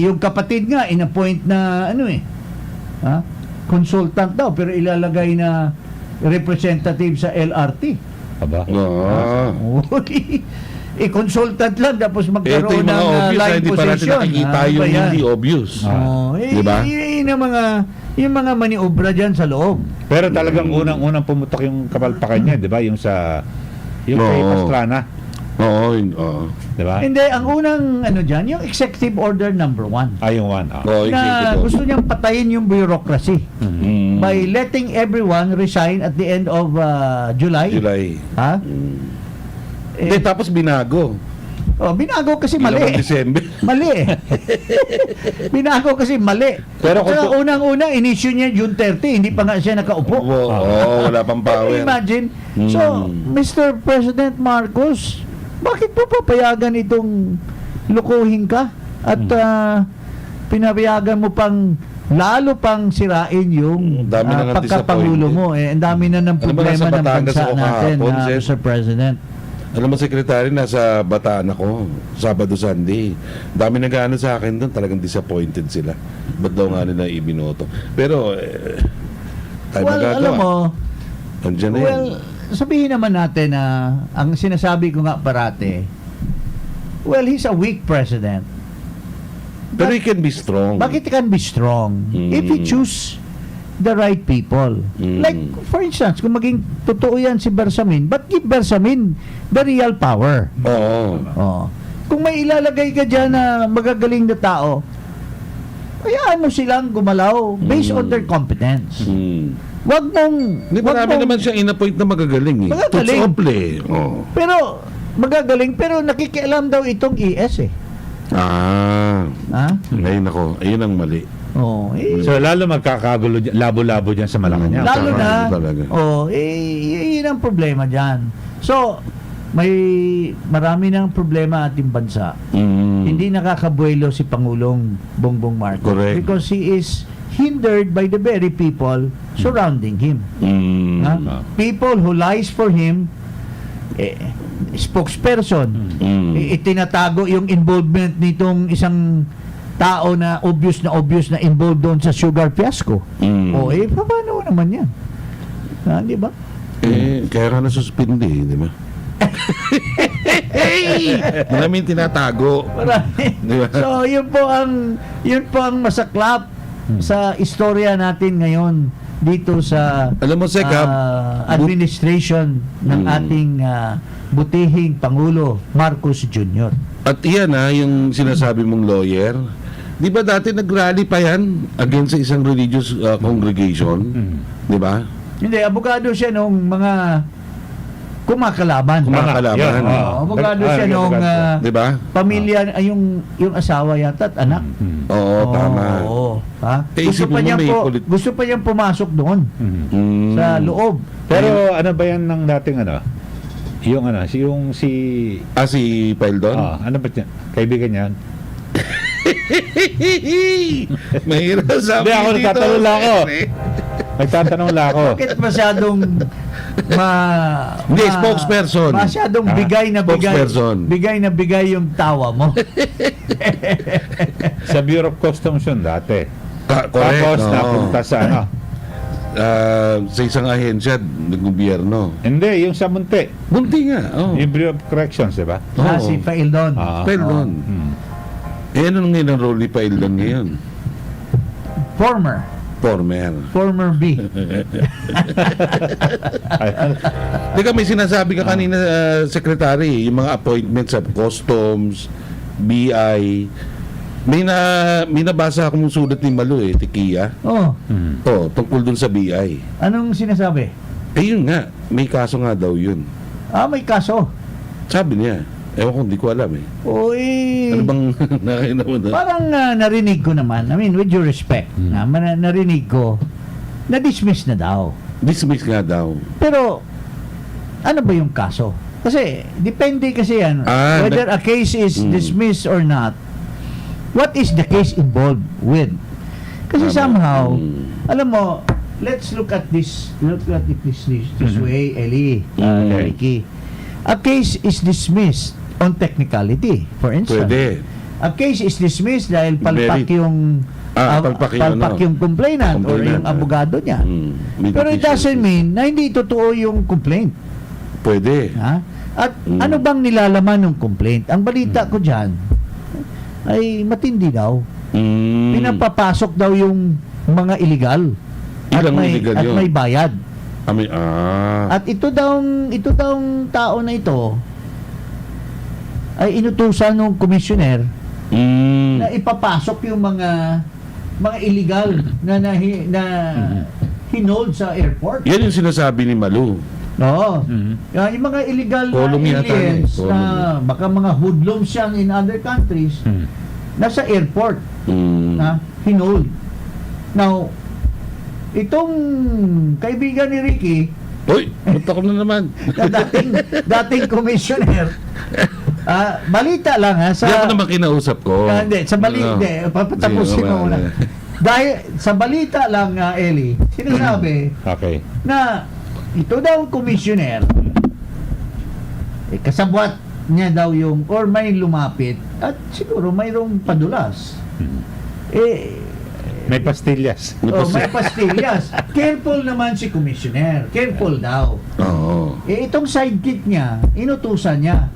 Yung kapatid nga in-appoint na consultant daw pero ilalagay na representative sa LRT. Aba. Consultant lang tapos Ito magkaroon yung mga ng obvious, line hindi pa natin position. nakikita Ano yung ba yan? hindi obvious. Diba? Yung mga maniobra dyan sa loob. Pero talagang unang pumutok yung kapalpakan niya, di ba? Yung kay Oo. Pastrana, Oo. di ba? Hindi, ang unang dyan, yung Executive Order number 1 Yung one. Oo, na gusto niyang patayin yung bureaucracy by letting everyone resign at the end of July. Ha? Hindi, tapos binago. Binago kasi mali. Ginawang December. Mali. Binago kasi mali. Pero Pero kung unang-una, inisyu niya June 30, hindi pa nga siya nakaupo. Wala pang power. Imagine. So, Mr. President Marcos, bakit po papayagan itong lukuhin ka? At pinapayagan mo pang lalo pang sirain yung Dami na ng pagkapangulo mo. Ang dami na ng Ano ba, problema nasa ng Batangas bansa ako natin, kahapon, Sir? Mr. President. Alam mo, Secretary, nasa Bataan ako, Sabado, Sunday. Dami nag-ano sa akin doon, talagang disappointed sila. Ba't daw nga nila ibinoto? Pero, tayo magagawa. Alam mo, Andiyan na yan. sabihin naman natin na ang sinasabi ko nga parate, he's a weak president. Pero he can be strong. Bakit he can be strong? If he choose the right people. Like, for instance, kung maging totoo yan si Bersamin, but give Bersamin the real power. Oo. Kung may ilalagay ka dyan na magagaling na tao, hayaan mo silang gumalaw based on their competence. Wag mong... Hindi, marami naman siyang in-appoint na magagaling eh. Magagaling. Tutsople. Pero, magagaling, pero nakikialam daw itong ES Ha? Ngayon ako, ayun ang mali. So lalo magkakagulo dyan, labo-labo dyan sa Malacanang. Lalo na, talaga. yun ang problema dyan. So, marami ng problema ating bansa. Hindi nakakabuelo si Pangulong Bongbong Marcos. Correct. Because he is hindered by the very people surrounding him. People who lies for him, spokesperson, itinatago yung involvement nitong isang tao na obvious na involved doon sa sugar fiasco. Paano naman yan? Di ba? Kaya ka nasuspindi, di ba? Maraming tinatago. Di ba? So, yun po ang masaklap sa istorya natin ngayon dito sa Alam mo, Sek, administration ng ating butihing Pangulo Marcos Jr. At iyan yung sinasabi mong lawyer. Di ba dati nag-rally pa yan against sa isang religious congregation? Di ba? Hindi, abogado siya nung mga kumakalaban. Kumakalaban. Abogado siya nung Di ba? pamilya, yung asawa yata at anak. Oo, tama. Oo. Ha? Isip mo, may Gusto pa niyang pumasok doon sa loob. Pero ano ba yan ng dating ano? Yung ano, si Si Paildon? ano ba niya? Kaibigan niya. Mahirap sa Hindi, ako nagtatanong lang ako. Nagtatanong lang ako. Bakit masyadong Hindi, spokesperson. Masyadong Ah, spokesperson. bigay na bigay yung tawa mo. Sa Bureau of Customs yun dati. Correct. Tapos oo. napunta sa ano? Sa isang ahensya ng gobyerno. Hindi, yung sa Munti. Bunti nga. Oh. Yung Bureau of Corrections, di ba? Oo. Si Paildon. Paildon. Ano ngayon ang role ni Paildon ngayon? Former B. Teka, may sinasabi ka kanina, Secretary, yung mga appointments sa Customs, BI. May nabasa akong sulat ni Malu Tikia. Oh, Tungkol dun sa BI. anong sinasabi? Yun nga, may kaso nga daw yun. May kaso. Sabi niya. Ewan ko, hindi ko alam eh. Uy. Ano bang nakakita mo na? Parang narinig ko naman, I mean, with due respect, narinig ko, na-dismiss na daw. Dismiss nga daw. Pero, ano ba yung kaso? Kasi, depende kasi yan, whether a case is dismissed or not, what is the case involved with? Kasi somehow, alam mo, let's look at this way, Eli, Ricky. A case is dismissed on technicality, for instance. Pwede. A case is dismissed dahil palpak yung palpak yung complainant or yung abogado niya. May Pero it doesn't deficiency. mean na hindi totoo yung complaint. Pwede. Ha? At ano bang nilalaman ng complaint? Ang balita ko dyan ay matindi daw. Pinapapasok daw yung mga illegal. Ilang illegal at yun? may bayad. Ah. At ito daw tao na ito ay inutusan ng commissioner na ipapasok yung mga illegal na hinold sa airport. Yan yung sinasabi ni Malu. Oo. Yung mga illegal Column na yata aliens eh. na baka mga hoodlums yan in other countries nasa airport na hinold. Now, itong kaibigan ni Ricky Uy, punta ko na naman. na dating commissioner, balita lang Hindi ako naman kinausap ko. hindi, sa balita, Ano? papatapusin Sige, mo muna. Dahil sa balita lang, Eli, sinasabi Okay. na ito daw commissioner, kasabwat niya daw yung, or may lumapit, at siguro mayroong padulas. May pastillas. May pastillas. Careful naman si commissioner. Careful daw. Oo. Itong sidekick niya, inutusan niya.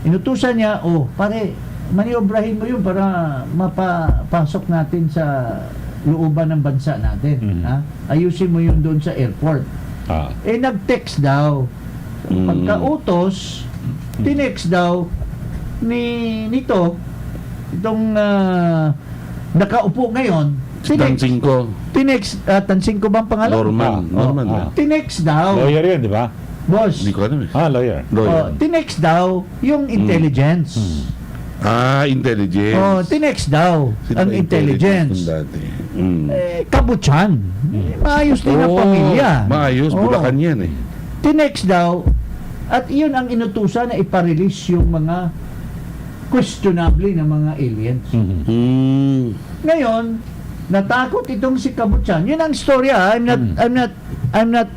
Inutusan niya, pare, maniobrahin mo yun para mapapasok natin sa looban ng bansa natin. Ayusin mo yun doon sa airport. Nag-text daw. Pagka-utos, tinext daw itong nakaupo ngayon, Tansing ko. tinext, Tansing ko bang pangalan? Norman. Tinext daw, Lawyer yun, di ba? boss. Hindi ko alam eh. Lawyer. Tinext daw yung intelligence. Intelligence. Tinext daw Sino ang ba intelligence. dati? Kabutsan. Maayos din ang pamilya. Maayos, Bulacan yan eh. Tinext daw, at iyon ang inutusan na iparelease yung mga questionable na mga aliens. Ngayon, natakot itong si Kabutsan. Yun ang storya. I'm not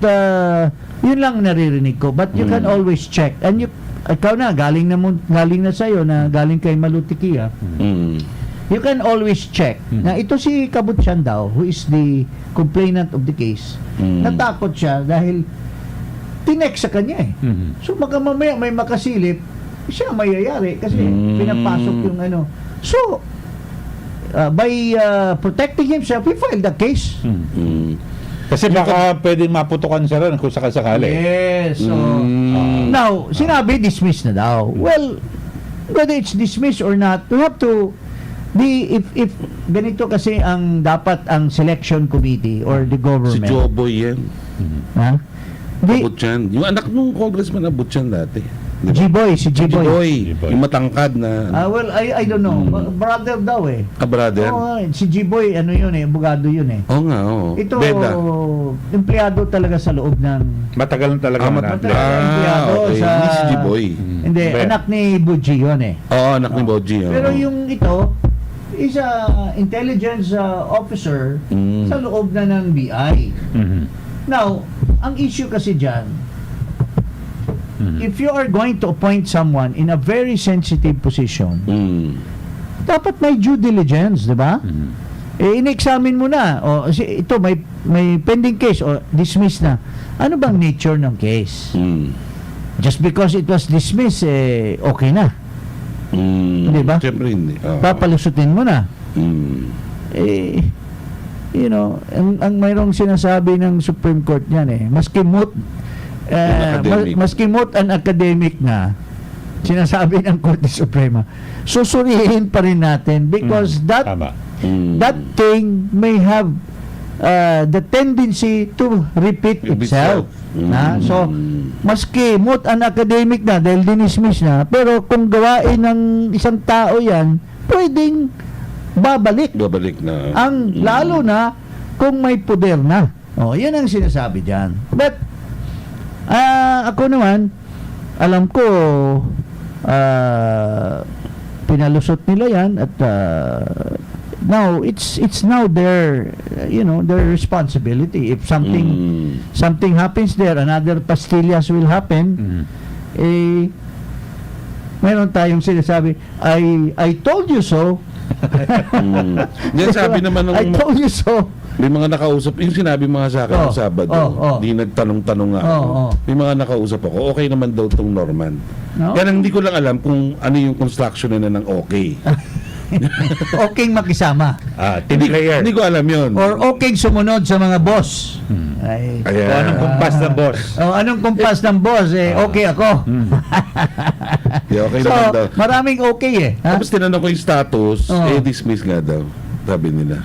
yun lang naririnig ko. But you can always check. And ikaw na, galing na sa'yo, na galing kay Malutikia. You can always check na ito si Kabutsan daw, who is the complainant of the case. Natakot siya dahil tinext sa kanya eh. So baka mamaya may makasilip, siya mayayari kasi pinapasok yung ano. So, by protecting himself, he filed a case. Kasi baka pwedeng maputukan siya rin kung sakasakali. Yes. So, now, sinabi, dismiss na daw. Well, whether it's dismissed or not, we have to if ganito kasi ang dapat ang selection committee or the Si government. Joboy yan. Ha? Abutyan. Yung anak nung congressman Abutyan dati. Di ba? G-Boy, si G-Boy. G-Boy. G-Boy. Yung matangkad na Well, I don't know. Brother daw eh. brother. Oo, si G-Boy, ano yun eh, abogado yun eh. Oo nga, oo. Ito, Beda. empleyado talaga sa loob ng... Matagal na talaga matagal. na. empleyado okay. sa- Hindi si G-Boy. Hindi, Ben. anak ni Buji yun eh. Oo, anak ni Boji. oo. Pero yung ito, is a intelligence officer Mm. sa loob na ng BI. Mhm. Now, ang issue kasi dyan, Mhm. if you are going to appoint someone in a very sensitive position, Mm. dapat may due diligence, di ba? Mhm. In-examine mo na. Ito, may pending case o dismiss na. Ano bang nature ng case? Mm. Just because it was dismissed, okay na. Mm. Di ba? Siyempre hindi. Oo. Papalusutin mo na. Mm. You know, ang mayroong sinasabi ng Supreme Court niyan maski moot Academic. maski moot an academic na sinasabi ng Korte Suprema, susurihin pa rin natin because Tama. Mm. that thing may have the tendency to repeat itself. Na? So, maski moot an academic na dahil dinismiss na, pero kung gawain ng isang tao yan, pwedeng babalik. Babalik na. Ang lalo na kung may poder na. Yan ang sinasabi diyan. But ako naman alam ko pinalusot nila 'yan at now it's now their their responsibility. If something happens there, another pastillas will happen. Mhm. Meron tayong sinasabi, I told you so. Yan sabi naman ng I told you so. may mga nakausap, yung sinabi mga sa akin ng Sabado, di nagtanong-tanong nga ako. May mga nakausap ako, okay naman daw tong Norman. No? Yan ang hindi ko lang alam kung ano yung construction na ng okay. Okay makisama. Team player. Hindi ko alam yun. Or okay sumunod sa mga boss. Ay. Ayan. O anong kumpas ng boss? Anong kumpas ng boss? Okay ako. Di, okay So, naman daw. maraming okay Ha? Tapos tinanong ko yung status, Oo. dismiss nga daw. Sabi nila.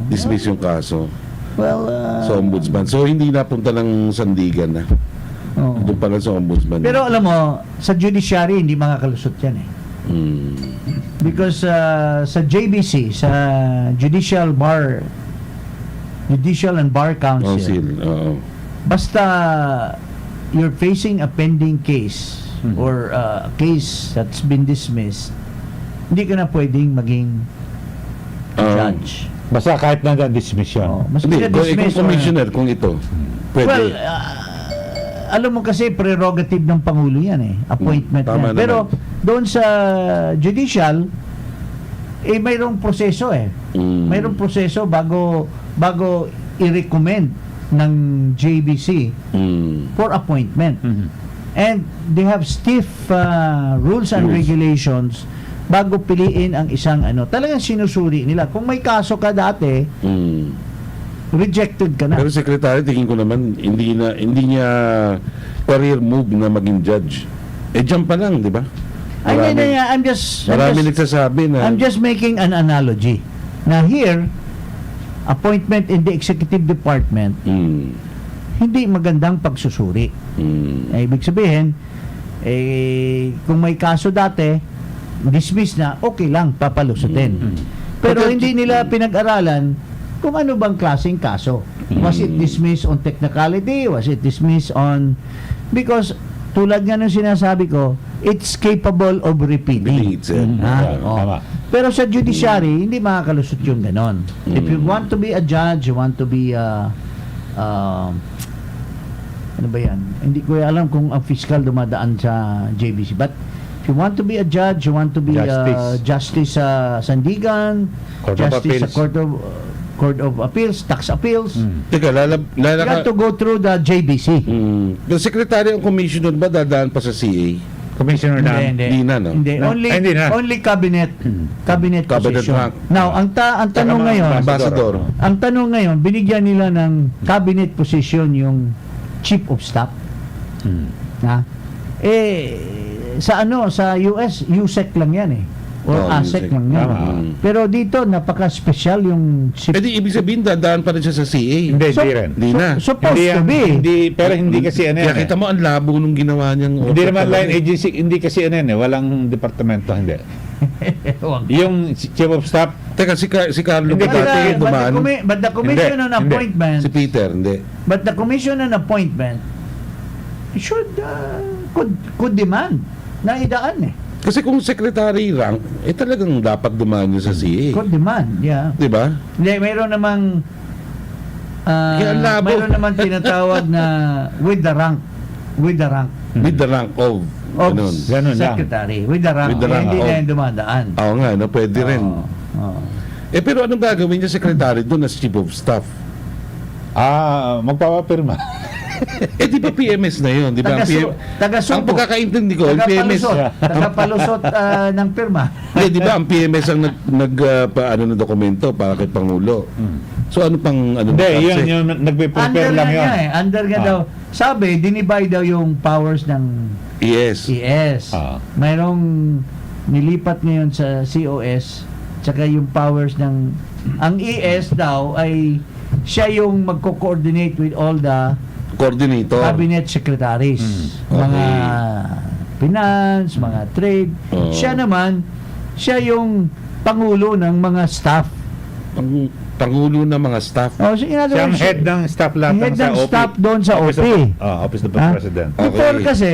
Dismiss yung kaso Well, sa ombudsman. So, hindi napunta ng sandigan na. oo. Doon pala sa ombudsman. Pero alam mo, sa judiciary, hindi makakalusot yan Mm. Because sa JBC, sa Judicial and Bar Council, Council, oo. basta you're facing a pending case or a case that's been dismissed, hindi ka na pwedeng maging judge. Basta kahit na dismiss yun. Mas Hindi, kung dismiss commissioner, kung ito, pwede. Well, alam mo kasi prerogative ng Pangulo yan appointment Tama yan. Pero naman. doon sa judicial, mayroong proseso Mayroong proseso bago i-recommend ng JBC for appointment. Mhm. And they have stiff rules and Rules. regulations bago piliin ang isang talagang sinusuri nila. Kung may kaso ka dati, rejected ka na. Pero secretary, tingin ko naman, hindi niya career move na maging judge. Diyan pa lang, di ba? I'm Marami nagsasabi na I'm just making an analogy. Na here, appointment in the executive department, hindi magandang pagsusuri. Ibig sabihin, kung may kaso dati, dismiss na, okay lang, papalusutin. Pero But hindi nila pinag-aralan kung ano bang klaseng kaso. Was it dismissed on technicality? Was it dismissed on... Because, tulad nga ng sinasabi ko, it's capable of repeating. Tama. Pero sa judiciary, hindi makakalusot yung ganon. If you want to be a judge, you want to be ano ba yan? Hindi ko alam kung ang fiscal dumadaan sa JBC. But if you want to be a judge, you want to be justice sa Sandigan, Court of justice sa Appeals. Court of Appeals, tax appeals, Teka, you have to go through the JBC. Yung secretary ang commissioner ba dadaan pa sa CA? Commissioner na. Hindi na, no? Hindi, No? only Hindi na. only cabinet Cabinet position. rank. Now, ang tanong mga ngayon, Ambassador. ang tanong ngayon, binigyan nila ng cabinet position yung chief of staff. Sa US, USEC lang yan or Oo, ASEC music. man yan. Tama. Pero dito, napaka-special yung Eh di ibig sabihin, dadaan pa rin siya sa CA. Hindi, So- hindi rin. Hindi na. supposed Hindi, to be. pero hindi kasi ano Kaya yan. kita mo, ang labo nung ginawa niyang Hindi offer naman talaga line eh. agency, hindi kasi ano yan walang departamento, hindi. Wag. Yung chief of staff, Teka, si Carlo Hindi, ba dati dumaan? But the commission on Hindi, hindi. appointment, Si Peter, hindi. but the commission on appointment should could demand na idaan eh. Kasi kung secretary rank, eh talagang dapat dumaan niya sa CA. Could demand, yeah. Di ba? Hindi, mayroon namang Kaya ang labo. mayroon naman tinatawag na with the rank With the rank of. of Ganun. Ganun lang. secretary. With the rank. With the rank hindi of. na yung dumadaan. Oo nga, no, pwede rin. Oo. Eh pero anong gagawin niya secretary doon as chief of staff? magpapapirma. Eh di ba PMS na yun? Di ba? Taga-subo. Ang pagkakaintindi ko, ang PMS... Tagapalusot ng pirma. Di ba ang PMS ang paano na dokumento para kay Pangulo? So ano pang ano? Hindi, kasi- yun nagpe-prepare lang yun. Under nga daw. Sabi, dinibay daw yung powers ng Yes. ES. Mayroong nilipat ngayon sa COS, tsaka yung powers ng ang ES daw ay siya yung magko-coordinate with all the Coordinator. cabinet secretaries. Okay. Mga finance, mga trade. Oo. Siya yung pangulo ng mga staff. Pangulo ng mga staff. Oh, so in other Siya ang words, head ng staff lahat head sa ng OP. staff doon sa Office OP. Office of the Ha? President. Before Okay. kasi,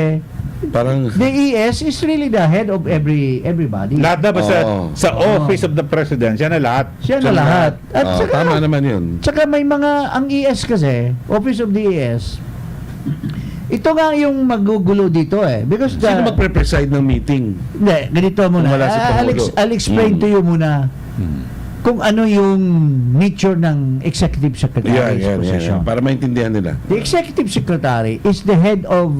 Parang the ES is really the head of everybody. Lahat na ba Oo. sa Office of the President, siya na lahat. Siya na lahat. At Oo, saka, tama naman yun. tsaka may mga, ang ES kasi, Office of the ES, ito nga yung magugulo dito eh. Because Sino magpre-preside ng meeting? hindi, ganito muna. Kung wala si Pangulo. I'll explain to you muna kung ano yung nature ng executive secretary's position. Para maintindihan nila. The executive secretary is the head of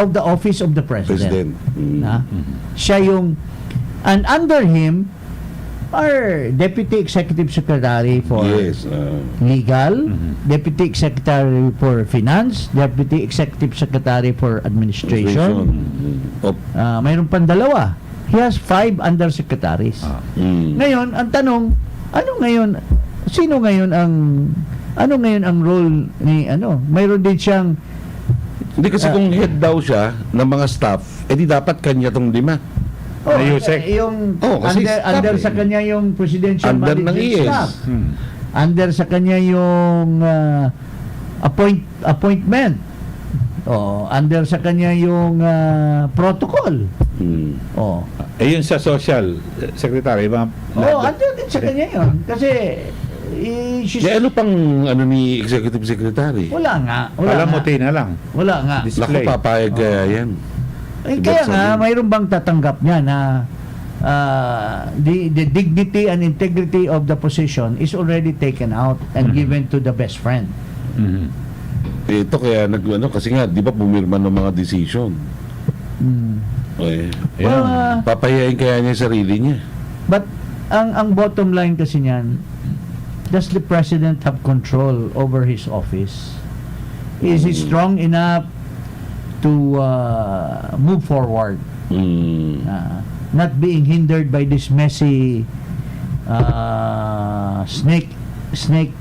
the office of the President. president. Na? Siya yung, and under him are deputy executive secretary for Yes. legal, deputy secretary for finance, deputy executive secretary for administration. Mayroon pang dalawa. He has 5 undersecretaries. Ngayon, ang tanong, ano ngayon ang role ni mayroon din siyang Hindi kasi kung head daw siya ng mga staff, edi dapat kanya tong 5. Na USEC. yung kasi staff under eh. sa kanya yung presidential Under ng management ES. staff. Under sa kanya yung appointment. Under sa kanya yung protocol. Oh. Yun sa social secretary. Under din sa kanya yun. Kasi Eh, ano pang ano ni executive secretary? wala nga. Palamuti na lang. Wala nga. Naku, Display. papayag kaya yan. Kaya nga, mayroon bang tatanggap niya na the dignity and integrity of the position is already taken out and given to the best friend. Ito kaya kasi nga, di ba pumirma ng mga decision? Eh, Well, papayain kaya niya yung sarili niya. but ang bottom line kasi niyan, does the president have control over his office? Is he strong enough to move forward? Not being hindered by this messy snake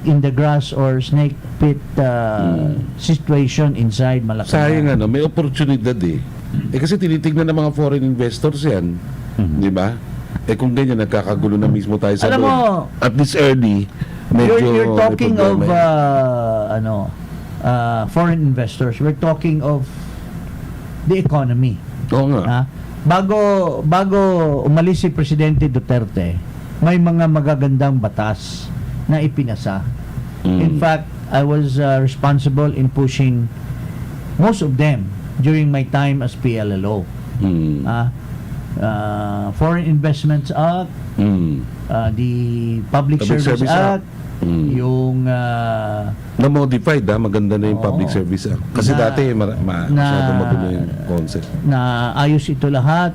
in the grass or snake pit situation inside Malacanang. Sayang may oportunidad eh. Kasi tinitignan ng mga foreign investors yan. Di ba? Kung ganyan, nagkakagulo na mismo tayo sa Alam mo, loob. At least early, medyo you're talking may of problema foreign investors. We're talking of the economy. Oo nga. Ha? Bago umalis si Presidente Duterte, may mga magagandang batas na ipinasa. In fact, I was responsible in pushing most of them during my time as PLLO. Foreign Investments Act, the Public Service Act, yung Na-modified maganda na yung Oo. Public Service Act. Kasi dati masyado magulo yung concept. na ayos ito lahat,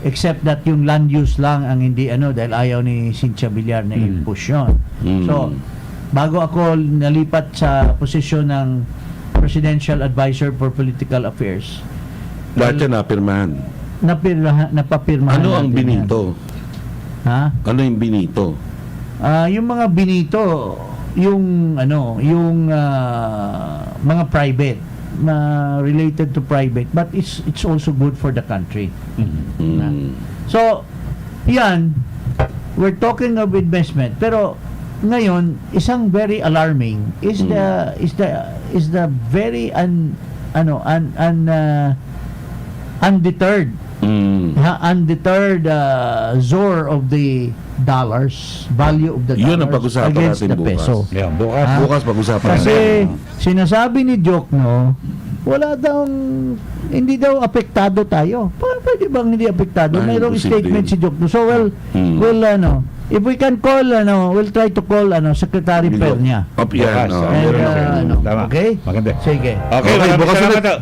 except that yung land use lang ang hindi dahil ayaw ni Cynthia Villar na i-push yun. So, bago ako nalipat sa posisyon ng Presidential Advisor for Political Affairs, Lahat yan napirmahan. napapirmahan Ano ang natin yan. binito? Ha? Ano yung binito? Yung mga binito, yung mga private na related to private, but it's also good for the country. Mm. So, yan, we're talking of investment, pero ngayon, isang very alarming is the very undeterred undeterred zor of the dollars, value of the Yun ang dollars pag-usapan against natin the bukas. peso. Yan, bukas. Ah, Bukas pag-usapan Kasi natin. sinasabi ni Jokno, wala daw, hindi daw apektado tayo. Pwede bang hindi apektado? Ay, Mayroong imposible statement yun. si Jokno. So if we can call, we'll try to call Secretary Pernia. Up yan. Bukas. oh, And, meron ako. Tama. okay? Maganda. Sige. Okay, Okay, maraming bukas salamat. ulit.